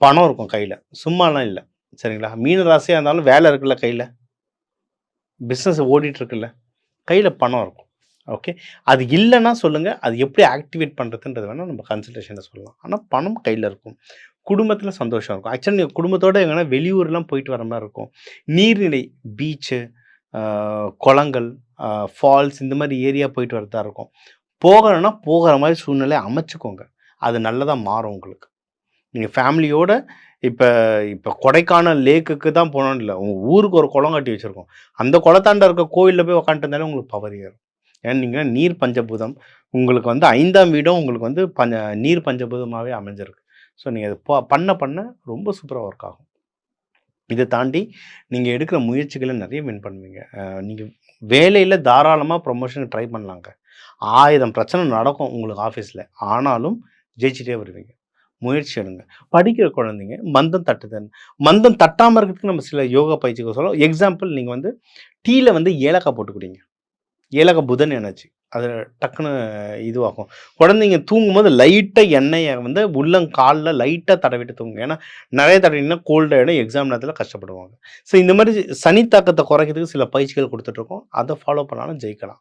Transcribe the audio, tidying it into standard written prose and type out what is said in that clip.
பணம் இருக்கும் கையில், சும்மாலாம் இல்லை. சரிங்களா? மீன ராசியாக இருந்தாலும் வேலை இருக்குல்ல கையில், பிஸ்னஸ் ஓடிட்டுருக்குல்ல, கையில் பணம் இருக்கும். ஓகே. அது இல்லைன்னா சொல்லுங்கள், அது எப்படி ஆக்டிவேட் பண்ணுறதுன்றது வேணால் நம்ம கன்சல்டேஷனில் சொல்லலாம். ஆனால் பணம் கையில் இருக்கும். குடும்பத்தில் சந்தோஷம் இருக்கும். ஆக்சுவலி நீங்கள் குடும்பத்தோடு எங்கன்னா வெளியூர்லாம் போயிட்டு வர மாதிரி இருக்கும். நீர்நிலை, பீச்சு, குளங்கள், ஃபால்ஸ் இந்த மாதிரி ஏரியா போயிட்டு வரதா இருக்கும். போகணும்னா போகிற மாதிரி சூழ்நிலை அமைச்சுக்கோங்க. அது நல்லதாக மாறும் உங்களுக்கு. நீங்கள் ஃபேமிலியோட இப்போ இப்போ கொடைக்கானல் லேக்குக்கு தான் போகணும்னு இல்லை, உங்கள் ஊருக்கு ஒரு குளம் கட்டி வச்சுருக்கோம். அந்த குளத்தாண்ட இருக்க கோயிலில் போய் உக்காந்துட்டு இருந்தாலே உங்களுக்கு பவர் ஏறும். ஏன்னா நீங்கள் நீர் பஞ்சபூதம், உங்களுக்கு வந்து 5ஆம் வீடும் உங்களுக்கு வந்து நீர் பஞ்சபூதமாகவே அமைஞ்சிருக்கு. ஸோ நீங்கள் அது பண்ண பண்ண ரொம்ப சூப்பராக ஒர்க் ஆகும். இதை தாண்டி நீங்கள் எடுக்கிற முயற்சிகளை நிறைய வின் பண்ணுவீங்க. நீங்கள் வேலையில் தாராளமாக ப்ரொமோஷன் ட்ரை பண்ணலாங்க. 1000 பிரச்சனை நடக்கும் உங்களுக்கு ஆஃபீஸில், ஆனாலும் ஜெயிச்சிட்டே வருவீங்க. முயற்சி எடுங்க. படிக்கிற குழந்தைங்க மந்தம் தட்டுதல், மந்தம் தட்டாமல் இருக்கிறதுக்கு நம்ம சில யோகா பயிற்சிகள் சொல்லுவோம். எக்ஸாம்பிள், நீங்கள் வந்து டீயில் வந்து ஏலக்காய் போட்டு குடிங்க. ஏலக்காய் புதன் எனர்ஜி, அது டக்குன்னு இதுவாகும். குழந்தைங்க தூங்கும்போது லைட்டாக எண்ணெயை வந்து உள்ளங்காலில் லைட்டாக தடவிட்டு தூங்குங்க. ஏன்னா நிறைய தடவினா கோல்டு ஆகிடும், எக்ஸாம் நேரத்தில் கஷ்டப்படுவாங்க. ஸோ இந்த மாதிரி சனி தாக்கத்தை குறைக்கிறதுக்கு சில பயிற்சிகள் கொடுத்துட்ருக்கோம். அதை ஃபாலோ பண்ணாலும் ஜெயிக்கலாம்.